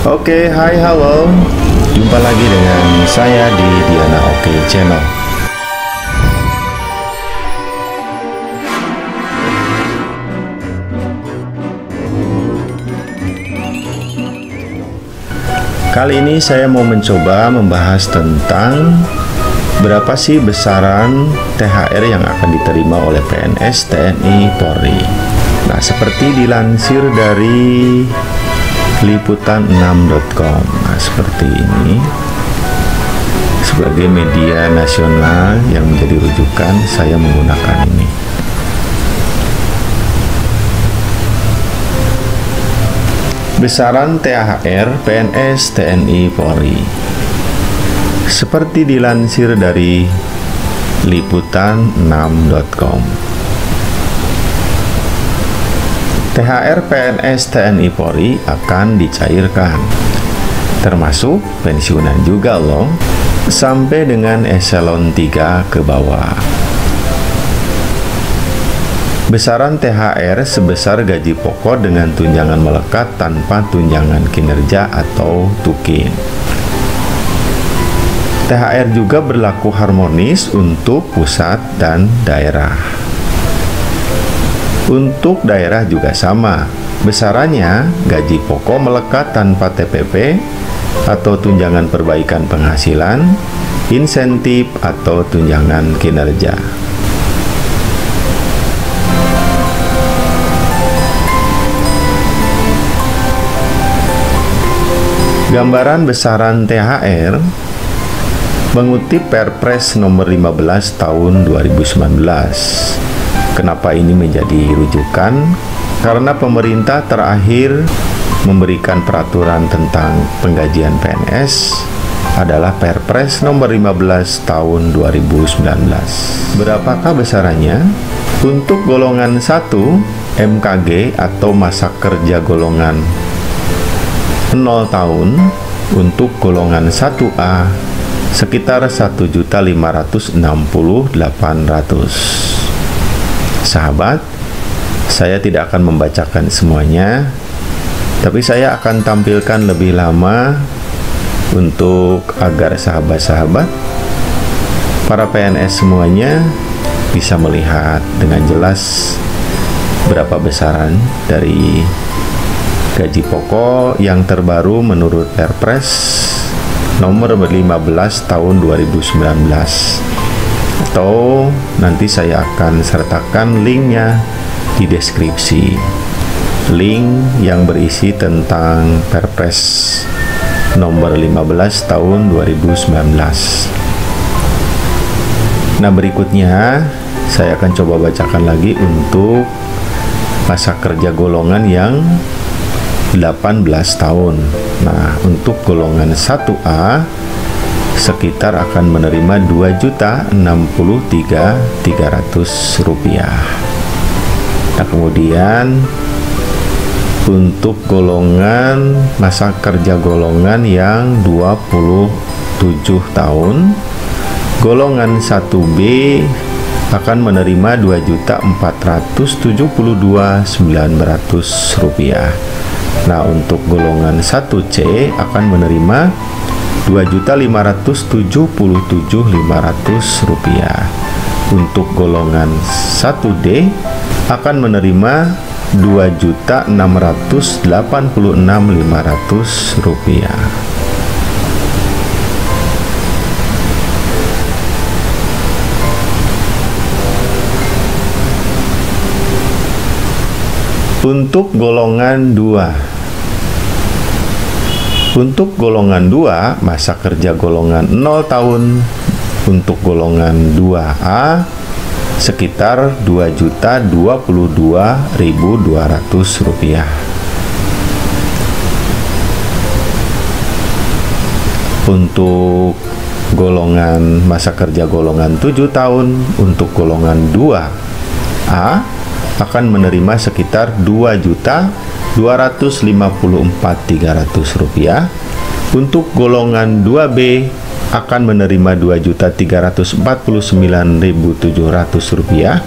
Oke, hai, halo. Jumpa lagi dengan saya di Diana Oke Channel. Kali ini saya mau mencoba membahas tentang berapa sih besaran THR yang akan diterima oleh PNS, TNI, Polri. Nah, seperti dilansir dari liputan6.com. Nah, seperti ini. Sebagai media nasional yang menjadi rujukan, saya menggunakan ini. Besaran THR PNS, TNI, Polri. Seperti dilansir dari liputan6.com. THR PNS, TNI, Polri akan dicairkan, termasuk pensiunan juga loh, sampai dengan eselon 3 ke bawah. Besaran THR sebesar gaji pokok dengan tunjangan melekat tanpa tunjangan kinerja atau tukin. THR juga berlaku harmonis untuk pusat dan daerah. Untuk daerah juga sama, besarannya gaji pokok melekat tanpa TPP atau tunjangan perbaikan penghasilan, insentif atau tunjangan kinerja. Gambaran besaran THR mengutip Perpres nomor 15 tahun 2019. Kenapa ini menjadi rujukan? Karena pemerintah terakhir memberikan peraturan tentang penggajian PNS adalah Perpres nomor 15 tahun 2019. Berapakah besarannya? Untuk golongan 1 MKG atau masa kerja golongan 0 tahun, untuk golongan 1A sekitar 1.568.000. Sahabat, saya tidak akan membacakan semuanya, tapi saya akan tampilkan lebih lama untuk agar sahabat-sahabat para PNS semuanya bisa melihat dengan jelas berapa besaran dari gaji pokok yang terbaru menurut Perpres nomor 15 tahun 2019. Atau nanti saya akan sertakan linknya di deskripsi, link yang berisi tentang Perpres nomor 15 tahun 2019. Nah, berikutnya saya akan coba bacakan lagi untuk masa kerja golongan yang 18 tahun. Nah, untuk golongan 1A sekitar akan menerima Rp2.063.300. Nah, kemudian untuk golongan masa kerja golongan yang 27 tahun, golongan 1B akan menerima Rp2.472.900. Nah, untuk golongan 1C akan menerima Rp2.577.500. Untuk golongan 1D akan menerima Rp2.686.500. Untuk golongan 2. Untuk golongan 2, masa kerja golongan 0 tahun untuk golongan 2A sekitar Rp2.022.200. Untuk golongan masa kerja golongan 7 tahun untuk golongan 2A akan menerima sekitar Rp2.254.300. Untuk golongan 2B akan menerima Rp2.349.700.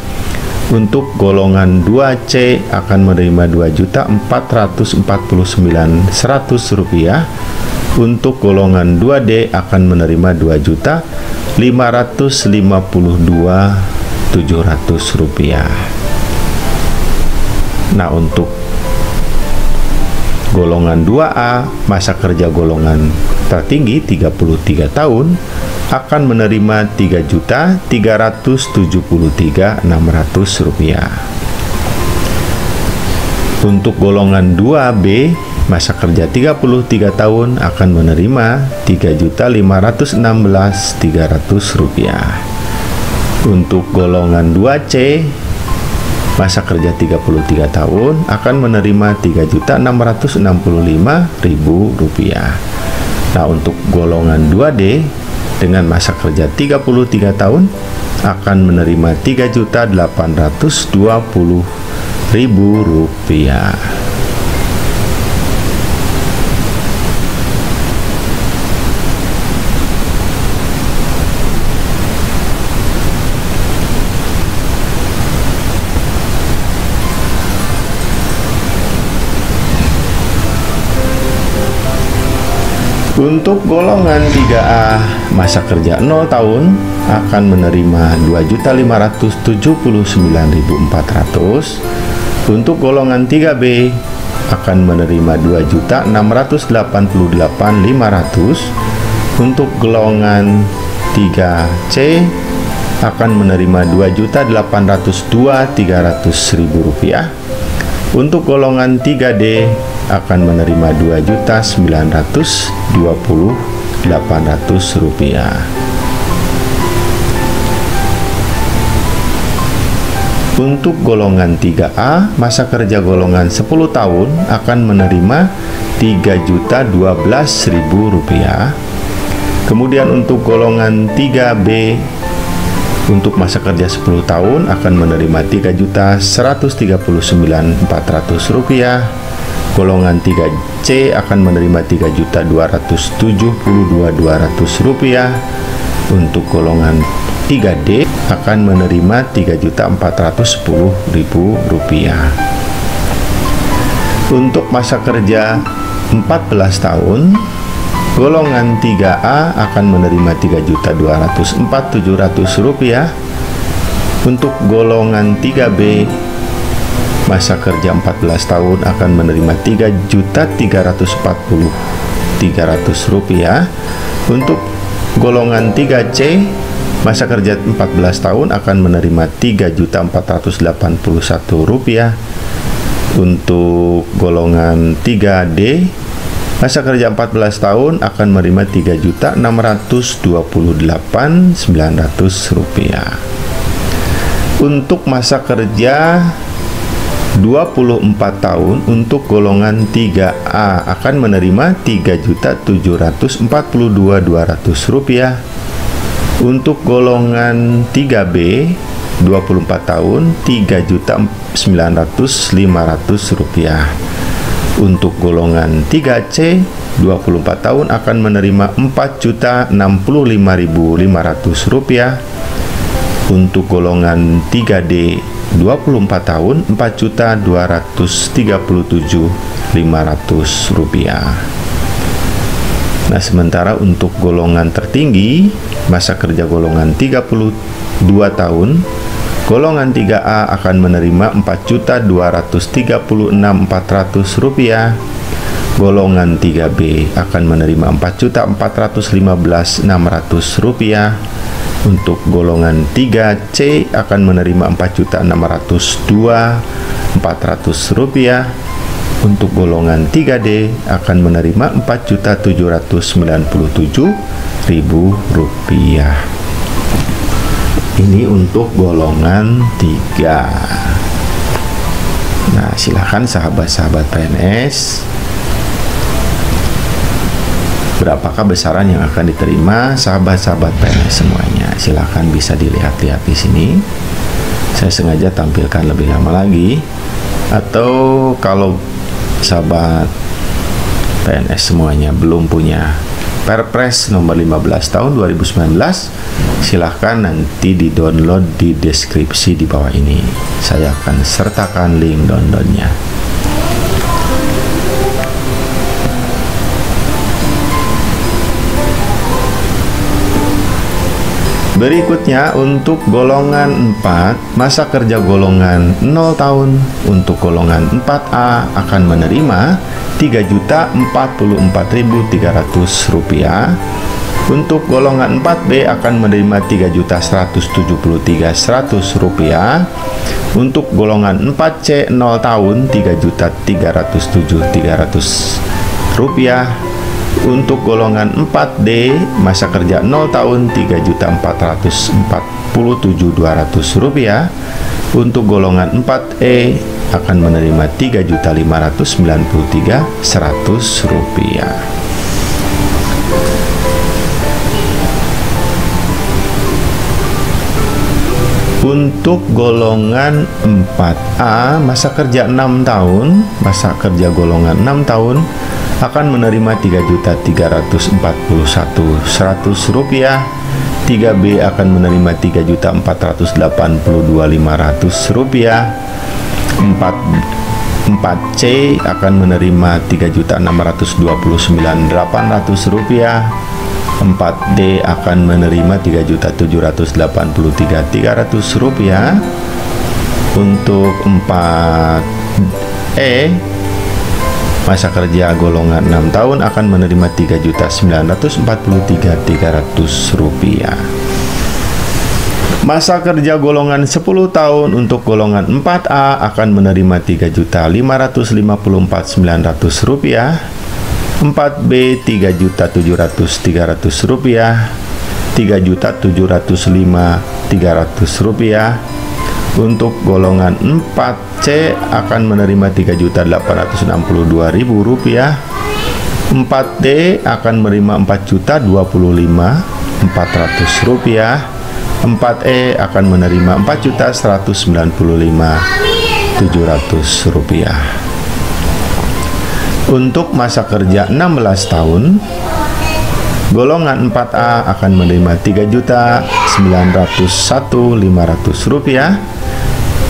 Untuk golongan 2C akan menerima Rp2.449.100. Untuk golongan 2D akan menerima Rp2.552.700. Nah, untuk golongan 2A, masa kerja golongan tertinggi 33 tahun akan menerima Rp3.373.600. Untuk golongan 2B, masa kerja 33 tahun akan menerima Rp3.516.300. Untuk golongan 2C, masa kerja 33 tahun akan menerima Rp3.665.000. Nah, untuk golongan 2D dengan masa kerja 33 tahun akan menerima Rp3.820.000. Untuk golongan 3A, masa kerja 0 tahun akan menerima Rp2.579.400. Untuk golongan 3B akan menerima Rp2.688.500. Untuk golongan 3C akan menerima Rp2.802.300.000. Untuk golongan 3D akan menerima Rp2.920.800. Untuk golongan 3A, masa kerja golongan 10 tahun akan menerima Rp3.012.000. Kemudian untuk golongan 3B, untuk masa kerja 10 tahun akan menerima Rp3.139.400. Golongan 3C akan menerima Rp3.272.200. Untuk golongan 3D akan menerima Rp3.410.000. Untuk masa kerja 14 tahun, golongan 3A akan menerima Rp3.204.700. Untuk golongan 3B, masa kerja 14 tahun akan menerima Rp3.340.300. Untuk golongan 3C, masa kerja 14 tahun akan menerima Rp3.481.000. Untuk golongan 3D, masa kerja 14 tahun akan menerima Rp3.628.900. Untuk masa kerja 24 tahun, untuk golongan 3A akan menerima Rp3.742.200. Untuk golongan 3B 24 tahun Rp3.900.500. Untuk golongan 3C 24 tahun akan menerima Rp4.065.500. Untuk golongan 3D 24 tahun Rp4.237.500. Nah, sementara untuk golongan tertinggi, masa kerja golongan 32 tahun, golongan 3A akan menerima Rp4.236.400. Golongan 3B akan menerima Rp4.415.600. Untuk golongan 3C akan menerima Rp4.602.400. Untuk golongan 3D akan menerima Rp4.797.000. Ini untuk golongan 3. Nah, silakan sahabat-sahabat PNS, berapakah besaran yang akan diterima sahabat-sahabat PNS semuanya? Silakan bisa dilihat-lihat di sini. Saya sengaja tampilkan lebih lama lagi. Atau kalau sahabat PNS semuanya belum punya Perpres nomor 15 tahun 2019. Silahkan nanti di-download di deskripsi di bawah ini. Saya akan sertakan link downloadnya. Berikutnya untuk golongan 4, masa kerja golongan 0 tahun. Untuk golongan 4A akan menerima Rp3.044.300. Untuk golongan 4B akan menerima Rp3.173.100. Untuk golongan 4C 0 tahun Rp3.307.300. Untuk golongan 4D masa kerja 0 tahun Rp3.447.200. Untuk golongan 4E akan menerima Rp3.593.100. Untuk golongan 4A masa kerja 6 tahun, masa kerja golongan 6 tahun akan menerima Rp3.341.100. 3B akan menerima Rp3.482.500. 4C akan menerima Rp3.629.800. 4D akan menerima Rp3.783.300. Untuk 4E masa kerja golongan 6 tahun akan menerima Rp3.943.300. Masa kerja golongan 10 tahun untuk golongan 4A akan menerima Rp3.554.900. 4B Rp3.700.300. 3.705.300. Untuk golongan 4C akan menerima Rp3.862.000. 4D akan menerima Rp4.045.400. 4E akan menerima Rp4.195.700. Untuk masa kerja 16 tahun, golongan 4A akan menerima Rp3.901.500.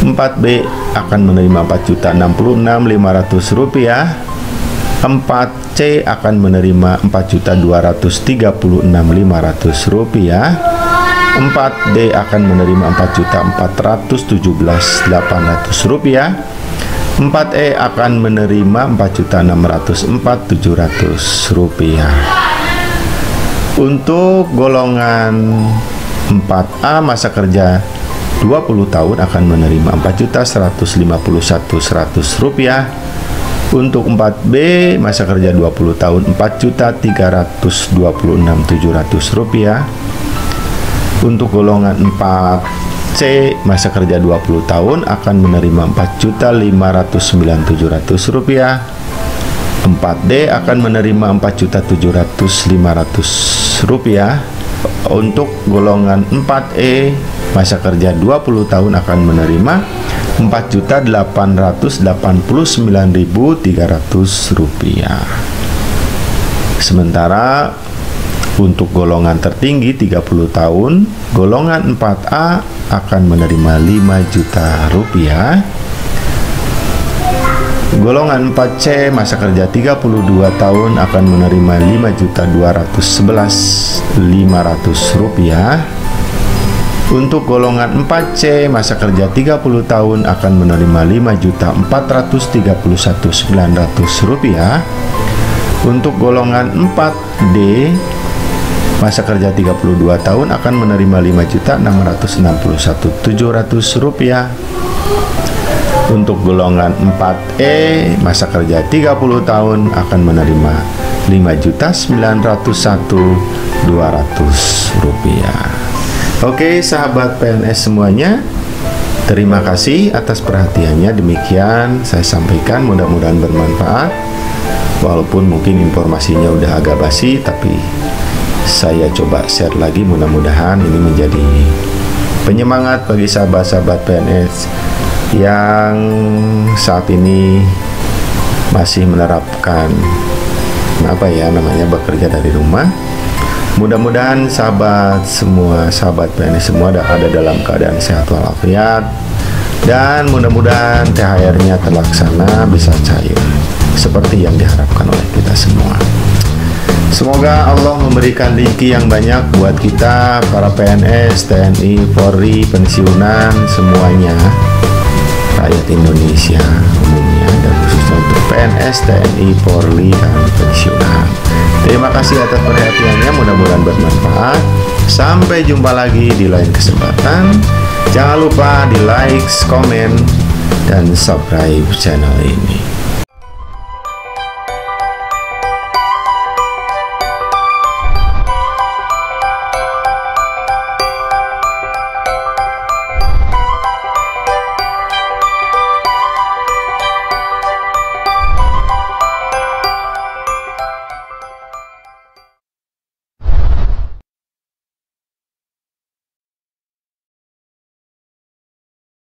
4B akan menerima Rp4.066.500. 4C akan menerima Rp4.236.500. 4D akan menerima Rp4.417.800. 4E akan menerima Rp4.604.700. Untuk golongan 4A masa kerja 20 tahun akan menerima Rp4.151.100. Untuk 4B masa kerja 20 tahun Rp4.326.700. Untuk golongan 4C masa kerja 20 tahun akan menerima Rp4.509.700. 4D akan menerima Rp4.700.500. Untuk golongan 4E masa kerja 20 tahun akan menerima Rp4.889.300. Sementara untuk golongan tertinggi 30 tahun, golongan 4A akan menerima Rp5 juta. Golongan 4C masa kerja 32 tahun akan menerima Rp5.211.500. Untuk golongan 4C masa kerja 30 tahun akan menerima Rp5.431.900. Untuk golongan 4D masa kerja 32 tahun akan menerima Rp5.661.700. Untuk golongan 4E masa kerja 30 tahun akan menerima Rp5.901.200. Oke, sahabat PNS semuanya, terima kasih atas perhatiannya. Demikian saya sampaikan, mudah-mudahan bermanfaat. Walaupun mungkin informasinya udah agak basi, tapi saya coba share lagi, mudah-mudahan ini menjadi penyemangat bagi sahabat-sahabat PNS yang saat ini masih menerapkan apa ya namanya, bekerja dari rumah. Mudah-mudahan sahabat semua, sahabat PNS semua ada dalam keadaan sehat walafiat, dan mudah-mudahan THR-nya terlaksana, bisa cair seperti yang diharapkan oleh kita semua. Semoga Allah memberikan rezeki yang banyak buat kita, para PNS, TNI, Polri, pensiunan, semuanya, rakyat Indonesia umumnya, dan khususnya untuk PNS, TNI, Polri, dan pensiunan. Terima kasih atas perhatiannya, mudah-mudahan bermanfaat. Sampai jumpa lagi di lain kesempatan. Jangan lupa di like, komen, dan subscribe channel ini.